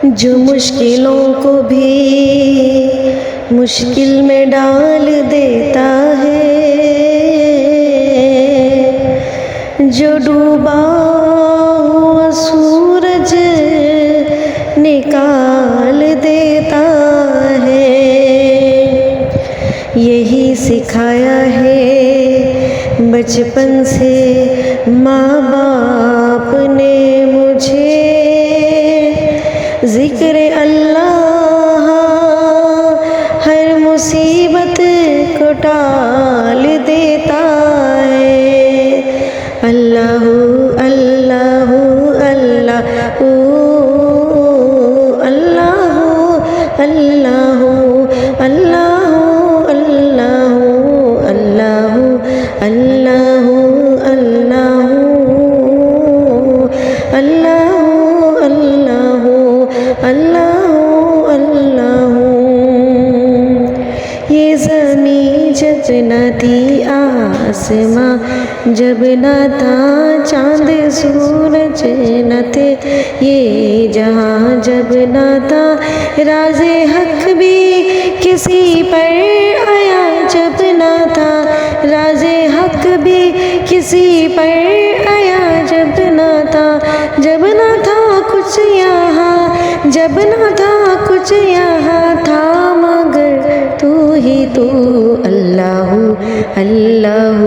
جو مشکلوں کو بھی مشکل میں ڈال دیتا ہے، جو ڈوبا ہوا سورج نکال دیتا ہے، یہی سکھایا ہے بچپن سے ماں باپ نے مجھے، ذکر اللہ ہر مصیبت کو ٹال دیتا ہے۔ اللہ اللہ اللہ اللہ اللہ اللہ اللہ اللہ اللہ اللہ اللہ اللہ اللہ۔ یہ زمین جب نہ تھی آسماں جب نہ تھا چاند سورج نہ تھے، یہ جہاں جب نہ تھا راز حق بھی کسی پر آیا جب نہ تھا، راز حق بھی کسی پر آیا جب نہ تھا، جب نہ تھا کچھ یہاں، جب نہ تھا کچھ یہاں تھا مگر تو ہی تو، اللہ اللہ